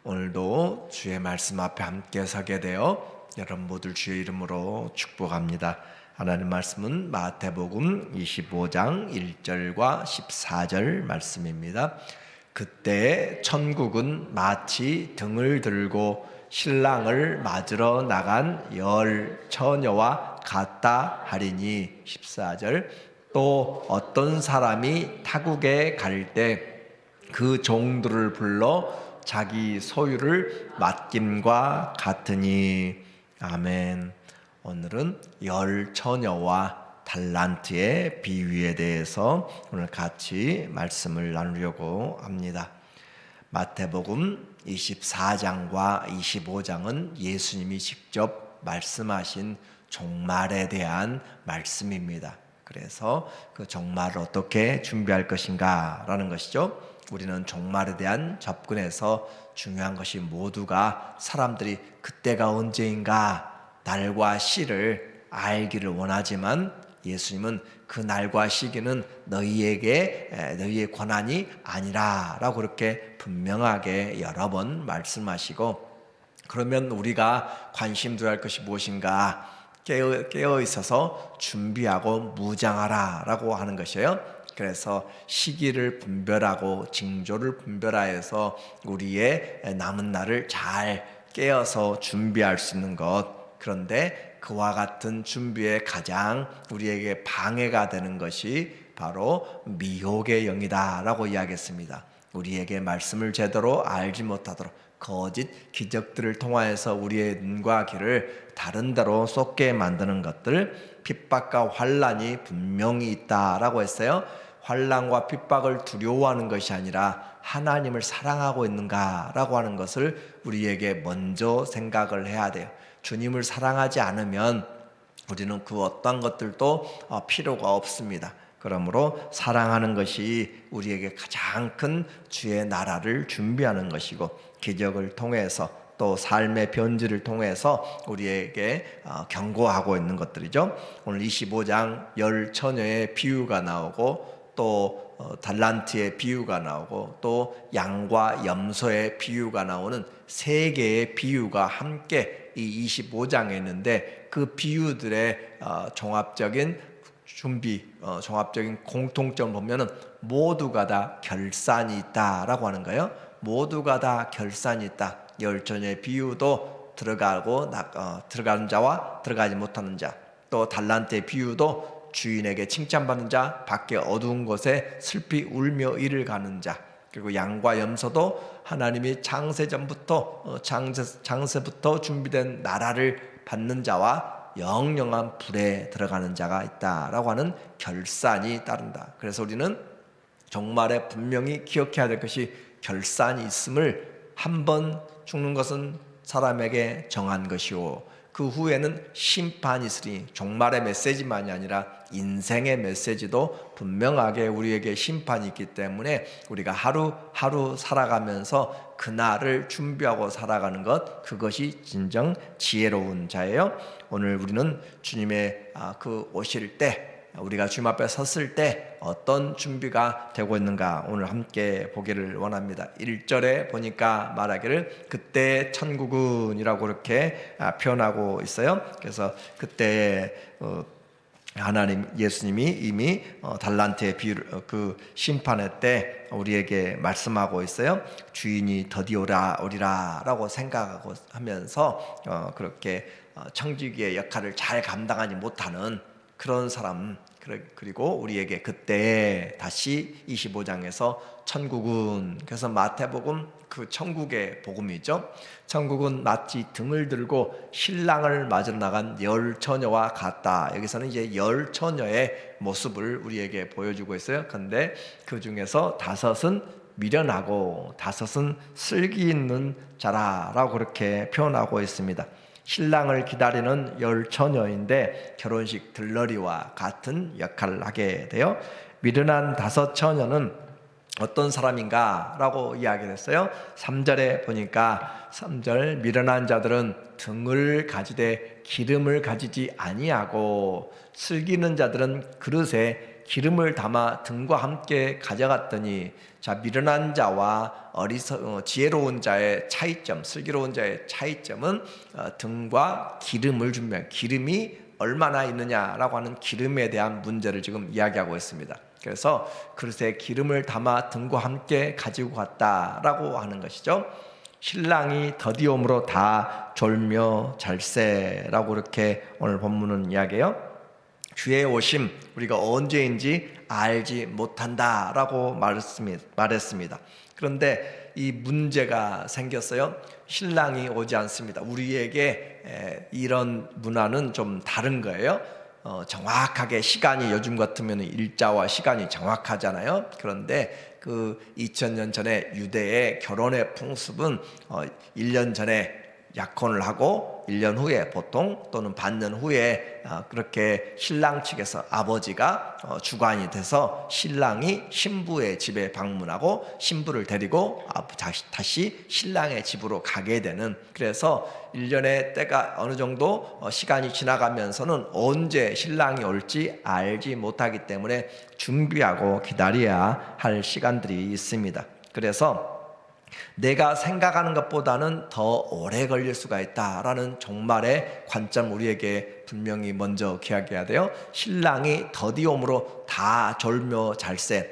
오늘도 주의 말씀 앞에 함께 서게 되어 여러분 모두 주의 이름으로 축복합니다. 하나님 말씀은 마태복음 25장 1절과 14절 말씀입니다. 그때 천국은 마치 등을 들고 신랑을 맞으러 나간 열 처녀와 같다 하리니. 14절, 또 어떤 사람이 타국에 갈 때 그 종들을 불러 자기 소유를 맡김과 같으니. 아멘. 오늘은 열 처녀와 달란트의 비유에 대해서 오늘 같이 말씀을 나누려고 합니다. 마태복음 24장과 25장은 예수님이 직접 말씀하신 종말에 대한 말씀입니다. 그래서 그 종말을 어떻게 준비할 것인가 라는 것이죠. 우리는 종말에 대한 접근에서 중요한 것이 모두가 사람들이 그때가 언제인가 날과 시를 알기를 원하지만 예수님은 그 날과 시기는 너희의 권한이 아니라 라고 그렇게 분명하게 여러 번 말씀하시고, 그러면 우리가 관심 두어야 할 것이 무엇인가? 깨어 있어서 준비하고 무장하라 라고 하는 것이에요. 그래서 시기를 분별하고 징조를 분별하여서 우리의 남은 날을 잘 깨어서 준비할 수 있는 것. 그런데 그와 같은 준비에 가장 우리에게 방해가 되는 것이 바로 미혹의 영이다 라고 이야기했습니다. 우리에게 말씀을 제대로 알지 못하도록 거짓 기적들을 통하여서 우리의 눈과 귀를 다른 데로 쏟게 만드는 것들, 핍박과 환난이 분명히 있다라고 했어요. 환난과 핍박을 두려워하는 것이 아니라 하나님을 사랑하고 있는가라고 하는 것을 우리에게 먼저 생각을 해야 돼요. 주님을 사랑하지 않으면 우리는 그 어떤 것들도 필요가 없습니다. 그러므로 사랑하는 것이 우리에게 가장 큰 주의 나라를 준비하는 것이고, 기적을 통해서 또 삶의 변질을 통해서 우리에게 경고하고 있는 것들이죠. 오늘 25장 열 처녀의 비유가 나오고, 또 달란트의 비유가 나오고, 또 양과 염소의 비유가 나오는 세 개의 비유가 함께 이 25장에 있는데, 그 비유들의 종합적인 준비, 종합적인 공통점을 보면은 모두가 다 결산이 있다라고 하는 거예요. 모두가 다 결산이 있다. 열 처녀의 비유도 들어가는 자와 들어가지 못하는 자, 또 달란트의 비유도 주인에게 칭찬받는 자, 밖에 어두운 곳에 슬피 울며 이를 가는 자, 그리고 양과 염소도 하나님이 창세부터 준비된 나라를 받는 자와 영영한 불에 들어가는 자가 있다라고 하는 결산이 따른다. 그래서 우리는 종말에 분명히 기억해야 될 것이 결산이 있음을, 한 번 죽는 것은 사람에게 정한 것이요 그 후에는 심판이 있으니, 종말의 메시지만이 아니라 인생의 메시지도 분명하게 우리에게 심판이 있기 때문에 우리가 하루하루 살아가면서 그날을 준비하고 살아가는 것, 그것이 진정 지혜로운 자예요. 오늘 우리는 주님의 그 오실 때, 우리가 주님 앞에 섰을 때 어떤 준비가 되고 있는가 오늘 함께 보기를 원합니다. 1절에 보니까 말하기를 그때 천국은 이라고 그렇게 표현하고 있어요. 그래서 그때 예수님이 이미 달란트의 그 심판의 때 우리에게 말씀하고 있어요. 주인이 더디 오리라 라고 생각하고 하면서 그렇게 청지기의 역할을 잘 감당하지 못하는 그런 사람, 그리고 우리에게 그때 다시 25장에서 천국은, 그래서 마태복음 그 천국의 복음이죠. 천국은 마치 등을 들고 신랑을 맞으러 나간 열 처녀와 같다. 여기서는 이제 열 처녀의 모습을 우리에게 보여주고 있어요. 그런데 그 중에서 5은 미련하고 5은 슬기 있는 자라라고 그렇게 표현하고 있습니다. 신랑을 기다리는 열 처녀인데 결혼식 들러리와 같은 역할을 하게 돼요. 미련한 5 처녀는 어떤 사람인가 라고 이야기를 했어요. 3절에 보니까 3절, 미련한 자들은 등을 가지되 기름을 가지지 아니하고, 슬기는 자들은 그릇에 기름을 담아 등과 함께 가져갔더니 자 미련한 자와 지혜로운 자의 차이점, 슬기로운 자의 차이점은 등과 기름을 준비한 기름이 얼마나 있느냐라고 하는 기름에 대한 문제를 지금 이야기하고 있습니다. 그래서 그릇에 기름을 담아 등과 함께 가지고 갔다라고 하는 것이죠. 신랑이 더디옴으로 다 졸며 잘세라고 이렇게 오늘 본문은 이야기해요. 주의 오심 우리가 언제인지 알지 못한다라고 말했습니다. 그런데 이 문제가 생겼어요. 신랑이 오지 않습니다. 우리에게 이런 문화는 좀 다른 거예요. 정확하게 시간이 요즘 같으면 일자와 시간이 정확하잖아요. 그런데 그 2000년 전에 유대의 결혼의 풍습은 1년 전에 약혼을 하고 1년 후에 보통 또는 반년 후에 그렇게 신랑 측에서 아버지가 주관이 돼서 신랑이 신부의 집에 방문하고 신부를 데리고 다시 신랑의 집으로 가게 되는, 그래서 1년의 때가 어느 정도 시간이 지나가면서는 언제 신랑이 올지 알지 못하기 때문에 준비하고 기다려야 할 시간들이 있습니다. 그래서 내가 생각하는 것보다는 더 오래 걸릴 수가 있다라는 종말의 관점 우리에게 분명히 먼저 기억해야 돼요. 신랑이 더디옴으로 다 졸며 잘세,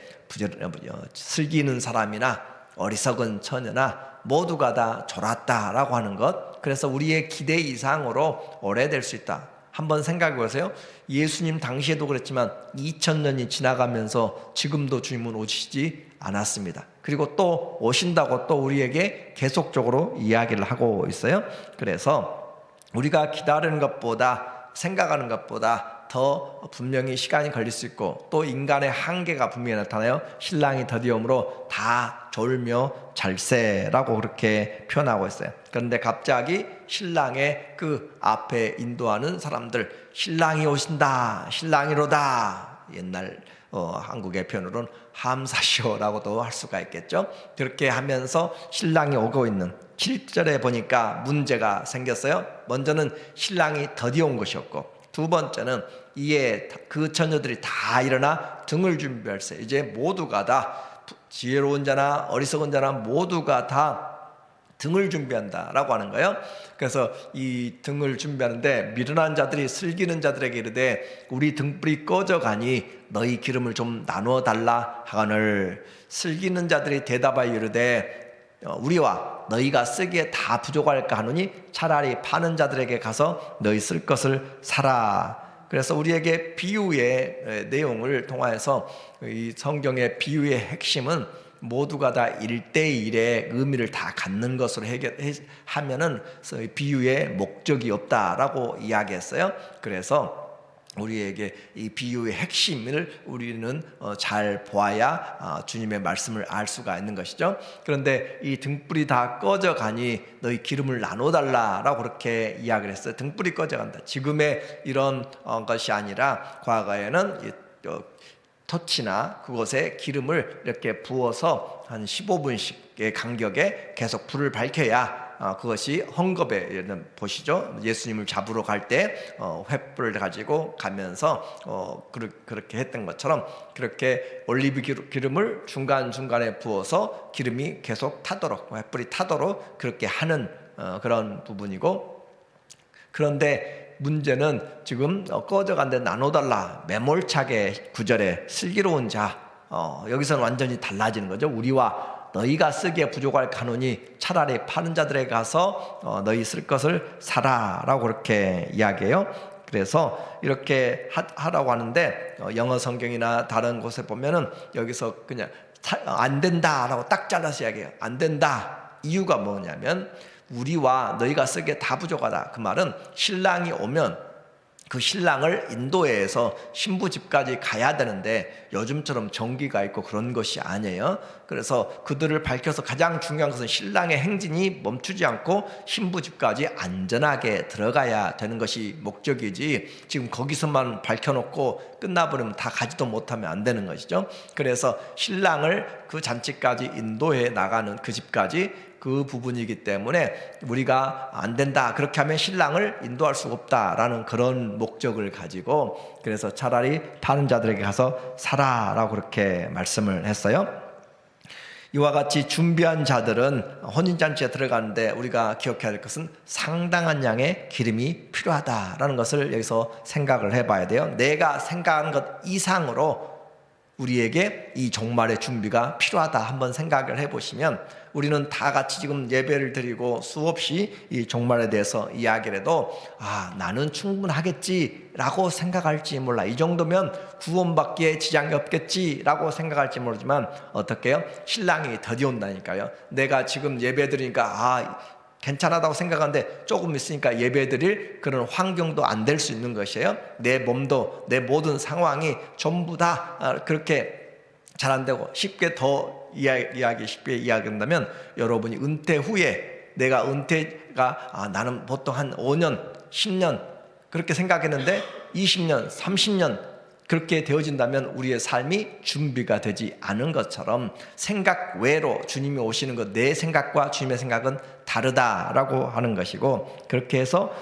슬기는 사람이나 어리석은 처녀나 모두가 다 졸았다라고 하는 것, 그래서 우리의 기대 이상으로 오래될 수 있다. 한번 생각해 보세요. 예수님 당시에도 그랬지만 2000년이 지나가면서 지금도 주님은 오시지 않았습니다. 그리고 또 오신다고 또 우리에게 계속적으로 이야기를 하고 있어요. 그래서 우리가 기다리는 것보다, 생각하는 것보다 더 분명히 시간이 걸릴 수 있고, 또 인간의 한계가 분명히 나타나요. 신랑이 더디옴으로 다 졸며 잘세라고 그렇게 표현하고 있어요. 그런데 갑자기 신랑의 그 앞에 인도하는 사람들, 신랑이 오신다, 신랑이로다, 옛날 한국의 표현으로는 함사시오라고도 할 수가 있겠죠. 그렇게 하면서 신랑이 오고 있는 7절에 보니까 문제가 생겼어요. 먼저는 신랑이 더디온 것이었고, 두 번째는 이에 그 처녀들이 다 일어나 등을 준비할세. 이제 모두가 다 지혜로운 자나 어리석은 자나 모두가 다 등을 준비한다라고 하는 거예요. 그래서 이 등을 준비하는데 미련한 자들이 슬기는 자들에게 이르되 우리 등불이 꺼져가니 너희 기름을 좀 나누어 달라 하거늘, 슬기는 자들이 대답하여 이르되 우리와 너희가 쓰기에 다 부족할까 하노니 차라리 파는 자들에게 가서 너희 쓸 것을 사라. 그래서 우리에게 비유의 내용을 통하여서 이 성경의 비유의 핵심은 모두가 다 1대1의 의미를 다 갖는 것으로 하면은 비유의 목적이 없다라고 이야기했어요. 그래서 우리에게 이 비유의 핵심을 우리는 잘 보아야 주님의 말씀을 알 수가 있는 것이죠. 그런데 이 등불이 다 꺼져가니 너희 기름을 나눠달라라고 그렇게 이야기를 했어요. 등불이 꺼져간다. 지금의 이런 것이 아니라 과거에는 토치나 그곳에 기름을 이렇게 부어서 한 15분씩의 간격에 계속 불을 밝혀야 그것이 헝겊에, 보시죠, 예수님을 잡으러 갈 때 횃불을 가지고 가면서 그렇게 했던 것처럼 그렇게 올리브 기름을 중간중간에 부어서 기름이 계속 타도록, 횃불이 타도록 그렇게 하는 그런 부분이고, 그런데 문제는 지금 꺼져간데 나눠달라, 매몰차게 9절에 슬기로운 자, 여기서는 완전히 달라지는 거죠. 우리와 너희가 쓰기에 부족할 가노니 차라리 파는 자들에게 가서 너희 쓸 것을 사라라고 그렇게 이야기해요. 그래서 이렇게 하라고 하는데 영어 성경이나 다른 곳에 보면은 여기서 그냥 안 된다라고 딱 잘라서 이야기해요. 안 된다. 이유가 뭐냐면 우리와 너희가 쓰기에 다 부족하다. 그 말은 신랑이 오면 그 신랑을 인도해서 신부 집까지 가야 되는데 요즘처럼 전기가 있고 그런 것이 아니에요. 그래서 그들을 밝혀서 가장 중요한 것은 신랑의 행진이 멈추지 않고 신부 집까지 안전하게 들어가야 되는 것이 목적이지, 지금 거기서만 밝혀놓고 끝나버리면 다 가지도 못하면 안 되는 것이죠. 그래서 신랑을 그 잔치까지 인도해 나가는, 그 집까지 그 부분이기 때문에 우리가 안 된다, 그렇게 하면 신랑을 인도할 수가 없다라는 그런 목적을 가지고, 그래서 차라리 파는 자들에게 가서 사라라고 그렇게 말씀을 했어요. 이와 같이 준비한 자들은 혼인잔치에 들어가는데 우리가 기억해야 할 것은 상당한 양의 기름이 필요하다라는 것을 여기서 생각을 해봐야 돼요. 내가 생각한 것 이상으로 우리에게 이 종말의 준비가 필요하다 한번 생각을 해보시면, 우리는 다 같이 지금 예배를 드리고 수없이 이 종말에 대해서 이야기를 해도 나는 충분하겠지라고 생각할지 몰라. 이 정도면 구원받기에 지장이 없겠지라고 생각할지 모르지만 어떻게 해요? 신랑이 더디 온다니까요. 내가 지금 예배 드리니까 괜찮다고 생각하는데 조금 있으니까 예배드릴 그런 환경도 안 될 수 있는 것이에요. 내 몸도, 내 모든 상황이 전부 다 그렇게 잘 안 되고, 쉽게 이야기한다면 여러분이 은퇴 후에, 내가 은퇴가 나는 보통 한 5년, 10년 그렇게 생각했는데 20년, 30년 그렇게 되어진다면 우리의 삶이 준비가 되지 않은 것처럼, 생각 외로 주님이 오시는 것, 내 생각과 주님의 생각은 다르다라고 하는 것이고, 그렇게 해서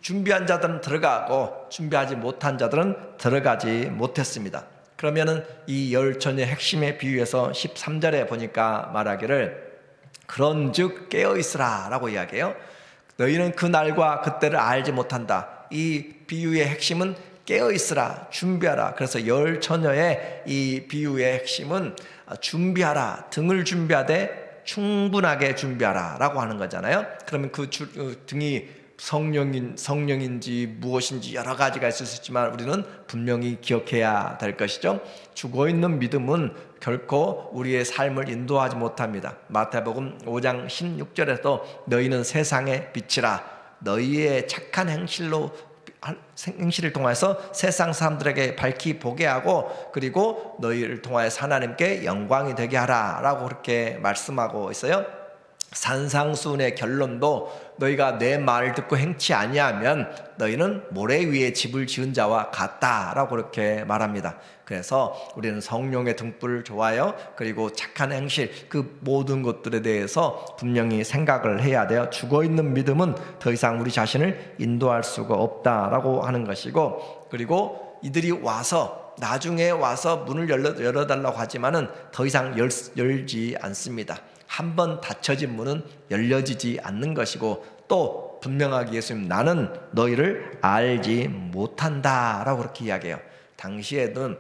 준비한 자들은 들어가고 준비하지 못한 자들은 들어가지 못했습니다. 그러면은 이 열처녀의 핵심의 비유에서 13절에 보니까 말하기를 그런즉 깨어있으라 라고 이야기해요. 너희는 그 날과 그때를 알지 못한다. 이 비유의 핵심은 깨어있으라, 준비하라. 그래서 열처녀의 이 비유의 핵심은 준비하라, 등을 준비하되 충분하게 준비하라 라고 하는 거잖아요. 그러면 그 등이 성령인지 무엇인지 여러 가지가 있을 수 있지만 우리는 분명히 기억해야 될 것이죠. 죽어있는 믿음은 결코 우리의 삶을 인도하지 못합니다. 마태복음 5장 16절에도 너희는 세상의 빛이라, 너희의 착한 행실을 통해서 세상 사람들에게 밝히 보게 하고, 그리고 너희를 통하여서 하나님께 영광이 되게 하라 라고 그렇게 말씀하고 있어요. 산상수훈의 결론도 너희가 내 말을 듣고 행치 아니하면 너희는 모래 위에 집을 지은 자와 같다라고 그렇게 말합니다. 그래서 우리는 성령의 등불을 좋아해요. 그리고 착한 행실, 그 모든 것들에 대해서 분명히 생각을 해야 돼요. 죽어있는 믿음은 더 이상 우리 자신을 인도할 수가 없다라고 하는 것이고, 그리고 이들이 나중에 와서 문을 열어달라고 하지만은 더 이상 열지 않습니다. 한번 닫혀진 문은 열려지지 않는 것이고, 또 분명하게 예수님, 나는 너희를 알지 못한다 라고 그렇게 이야기해요. 당시에는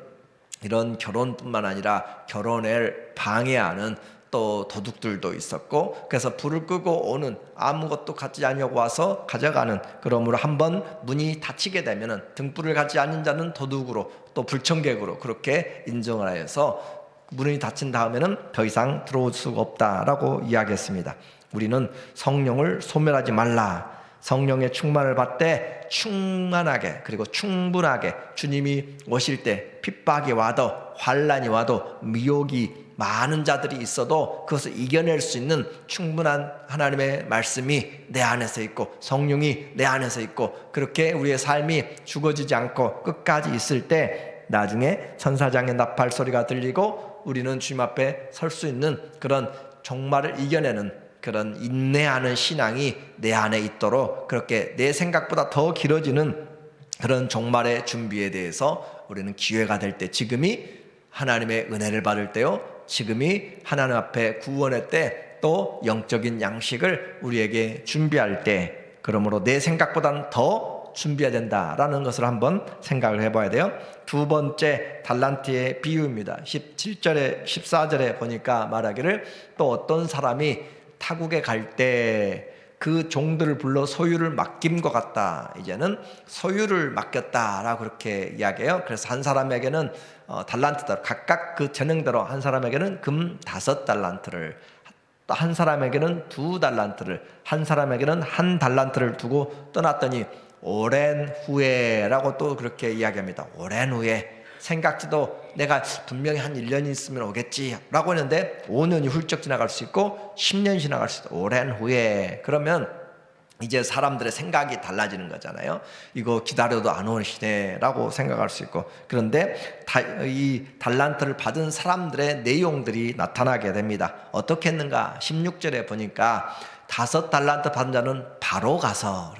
이런 결혼뿐만 아니라 결혼을 방해하는 또 도둑들도 있었고, 그래서 불을 끄고 오는, 아무것도 갖지 않으려고 와서 가져가는, 그러므로 한번 문이 닫히게 되면은 등불을 갖지 않는 자는 도둑으로, 또 불청객으로 그렇게 인정을 하여서 문이 닫힌 다음에는 더 이상 들어올 수가 없다라고 이야기했습니다. 우리는 성령을 소멸하지 말라. 성령의 충만을 받되 충만하게, 그리고 충분하게 주님이 오실 때 핍박이 와도, 환난이 와도, 미혹이 많은 자들이 있어도 그것을 이겨낼 수 있는 충분한 하나님의 말씀이 내 안에서 있고 성령이 내 안에서 있고, 그렇게 우리의 삶이 죽어지지 않고 끝까지 있을 때 나중에 천사장의 나팔 소리가 들리고 우리는 주님 앞에 설 수 있는 그런 종말을 이겨내는 그런 인내하는 신앙이 내 안에 있도록, 그렇게 내 생각보다 더 길어지는 그런 종말의 준비에 대해서 우리는 기회가 될 때, 지금이 하나님의 은혜를 받을 때요, 지금이 하나님 앞에 구원의 때, 또 영적인 양식을 우리에게 준비할 때, 그러므로 내 생각보다는 더 준비해야 된다라는 것을 한번 생각을 해봐야 돼요. 두 번째 달란트의 비유입니다. 17절에 14절에 보니까 말하기를, 또 어떤 사람이 타국에 갈 때 그 종들을 불러 소유를 맡긴 것 같다. 이제는 소유를 맡겼다라고 그렇게 이야기해요. 그래서 한 사람에게는 달란트대로, 각각 그 재능대로 한 사람에게는 금 5달란트를, 또 한 사람에게는 2달란트를, 한 사람에게는 1달란트를 두고 떠났더니 오랜 후에라고 또 그렇게 이야기합니다. 오랜 후에, 생각지도 내가 분명히 한 1년이 있으면 오겠지라고 했는데 5년이 훌쩍 지나갈 수 있고 10년이 지나갈 수 있다. 오랜 후에. 그러면 이제 사람들의 생각이 달라지는 거잖아요. 이거 기다려도 안 오시네라고 생각할 수 있고, 그런데 이 달란트를 받은 사람들의 내용들이 나타나게 됩니다. 어떻게 했는가? 16절에 보니까 5달란트 받은 자는 바로 가서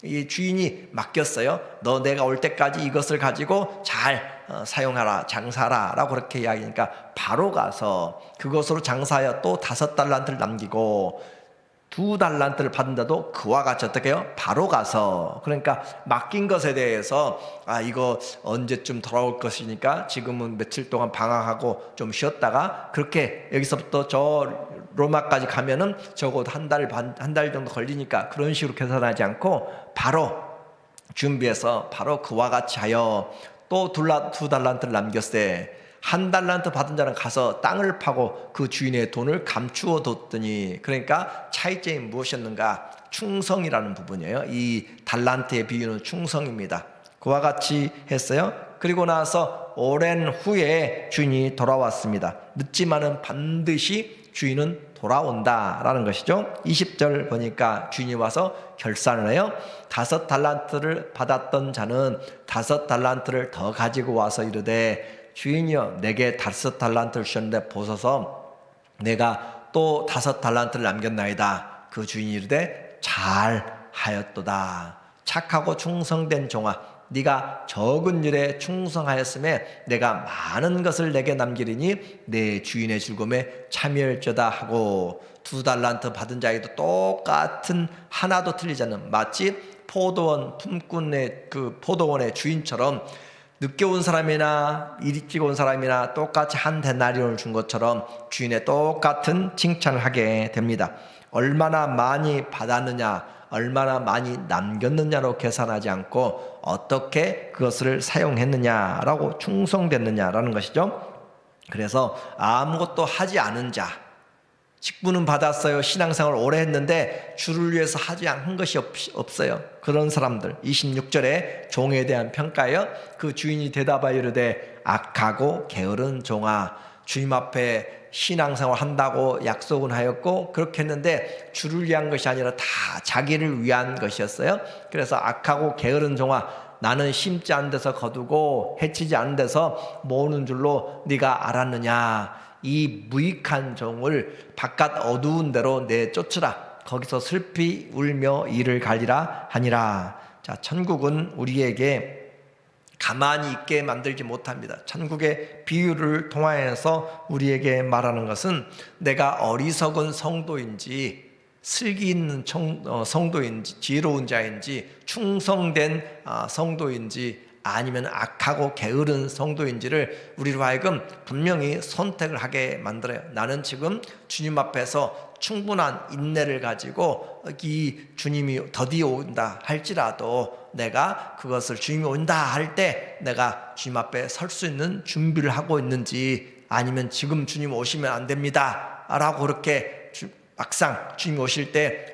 이 주인이 맡겼어요. 너 내가 올 때까지 이것을 가지고 잘 사용하라, 장사하라 라고 그렇게 이야기하니까 바로 가서 그것으로 장사하여 또 5달란트를 남기고 2달란트를 받은 자도 그와 같이 어떻게 해요? 바로 가서. 그러니까 맡긴 것에 대해서 이거 언제쯤 돌아올 것이니까 지금은 며칠 동안 방황하고 좀 쉬었다가 그렇게 여기서부터 저 로마까지 가면은 적어도 한 달 정도 걸리니까 그런 식으로 계산하지 않고 바로 준비해서 바로 그와 같이 하여 또 2달란트를 남겼을 1달란트 받은 자는 가서 땅을 파고 그 주인의 돈을 감추어 뒀더니, 그러니까 차이점이 무엇이었는가? 충성이라는 부분이에요. 이 달란트의 비유는 충성입니다. 그와 같이 했어요. 그리고 나서 오랜 후에 주인이 돌아왔습니다. 늦지만은 반드시 주인은 돌아온다라는 것이죠. 20절 보니까 주인이 와서 결산을 해요. 5달란트를 받았던 자는 5달란트를 더 가지고 와서 이르되 주인이여 내게 5달란트를 주셨는데 보소서 내가 또 5달란트를 남겼나이다. 그 주인이 이르되 잘하였도다. 착하고 충성된 종아, 네가 적은 일에 충성하였음에 내가 많은 것을 내게 남기리니 내 주인의 즐거움에 참여할지어다 하고 2달란트 받은 자에게도 똑같은 하나도 틀리지 않는, 마치 포도원 품꾼의 그 포도원의 주인처럼 늦게 온 사람이나 일찍 온 사람이나 똑같이 한 데나리온을 준 것처럼 주인의 똑같은 칭찬을 하게 됩니다. 얼마나 많이 받았느냐, 얼마나 많이 남겼느냐로 계산하지 않고 어떻게 그것을 사용했느냐라고 충성됐느냐라는 것이죠. 그래서 아무것도 하지 않은 자, 직분은 받았어요. 신앙생활을 오래 했는데 주를 위해서 하지 않은 것이 없어요. 그런 사람들 26절에 종에 대한 평가예요. 그 주인이 대답하여 이르되 악하고 게으른 종아, 주님 앞에 신앙생활 한다고 약속은 하였고 그렇게 했는데 주를 위한 것이 아니라 다 자기를 위한 것이었어요. 그래서 악하고 게으른 종아, 나는 심지 않은 데서 거두고 해치지 않은 데서 모으는 줄로 네가 알았느냐. 이 무익한 종을 바깥 어두운 데로 내쫓으라. 거기서 슬피 울며 이를 갈리라 하니라. 자, 천국은 우리에게 가만히 있게 만들지 못합니다. 천국의 비유를 통하여서 우리에게 말하는 것은 내가 어리석은 성도인지 슬기 있는 성도인지 지혜로운 자인지 충성된 성도인지 아니면 악하고 게으른 성도인지를 우리로 하여금 분명히 선택을 하게 만들어요. 나는 지금 주님 앞에서 충분한 인내를 가지고 이 주님이 더디어 온다 할지라도 내가 그것을 주님이 온다 할 때 내가 주님 앞에 설 수 있는 준비를 하고 있는지, 아니면 지금 주님 오시면 안 됩니다 라고 그렇게 막상 주님이 오실 때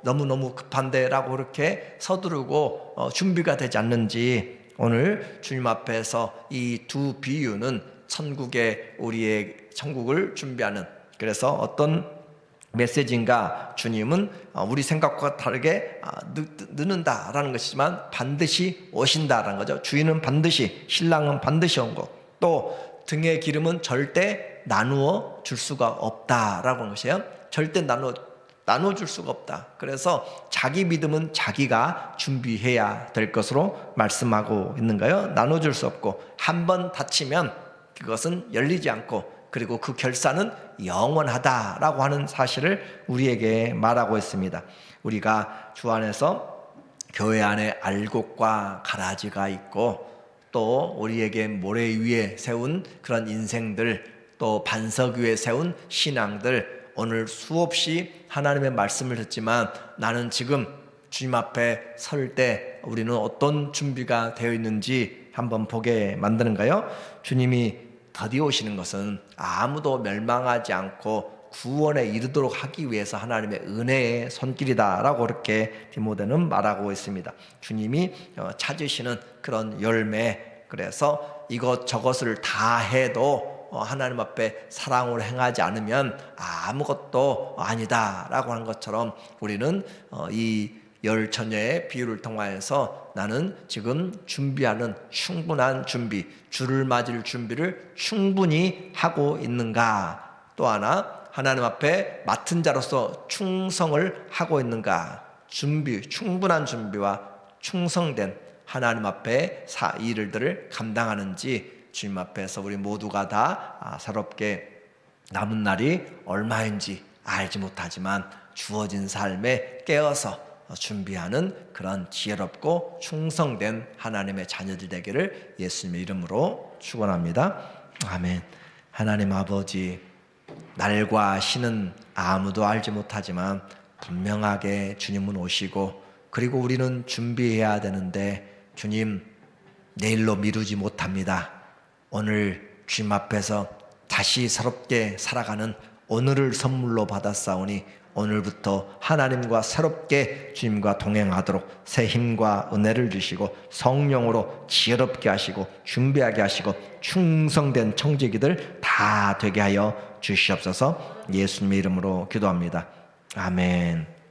너무너무 급한데 라고 그렇게 서두르고 준비가 되지 않는지, 오늘 주님 앞에서 이 두 비유는 천국에 우리의 천국을 준비하는, 그래서 어떤 메시지인가? 주님은 우리 생각과 다르게 늦는다라는 것이지만 반드시 오신다라는 거죠. 주인은 반드시, 신랑은 반드시 온 거, 또 등의 기름은 절대 나누어 줄 수가 없다라고 하는 것이에요. 절대 나눠줄 수가 없다. 그래서 자기 믿음은 자기가 준비해야 될 것으로 말씀하고 있는가요? 나눠줄 수 없고 한 번 다치면 그것은 열리지 않고, 그리고 그 결산은 영원하다라고 하는 사실을 우리에게 말하고 있습니다. 우리가 주 안에서 교회 안에 알곡과 가라지가 있고 또 우리에게 모래 위에 세운 그런 인생들, 또 반석 위에 세운 신앙들, 오늘 수없이 하나님의 말씀을 듣지만 나는 지금 주님 앞에 설 때 우리는 어떤 준비가 되어 있는지 한번 보게 만드는가요? 주님이 더디 오시는 것은 아무도 멸망하지 않고 구원에 이르도록 하기 위해서 하나님의 은혜의 손길이다라고 그렇게 디모데는 말하고 있습니다. 주님이 찾으시는 그런 열매, 그래서 이것저것을 다 해도 하나님 앞에 사랑으로 행하지 않으면 아무것도 아니다라고 하는 것처럼 우리는 이 열 처녀의 비유를 통하여서 나는 지금 준비하는 충분한 준비, 주를 맞을 준비를 충분히 하고 있는가? 또 하나, 하나님 앞에 맡은 자로서 충성을 하고 있는가? 충분한 준비와 충성된 하나님 앞에 일들을 감당하는지 주님 앞에서 우리 모두가 다 새롭게 남은 날이 얼마인지 알지 못하지만 주어진 삶에 깨어서 준비하는 그런 지혜롭고 충성된 하나님의 자녀들 되기를 예수님의 이름으로 축원합니다. 아멘. 하나님 아버지, 날과 시는 아무도 알지 못하지만 분명하게 주님은 오시고, 그리고 우리는 준비해야 되는데 주님, 내일로 미루지 못합니다. 오늘 주님 앞에서 다시 새롭게 살아가는 오늘을 선물로 받았사오니 오늘부터 하나님과 새롭게 주님과 동행하도록 새 힘과 은혜를 주시고 성령으로 지혜롭게 하시고 준비하게 하시고 충성된 청지기들 다 되게 하여 주시옵소서. 예수님의 이름으로 기도합니다. 아멘.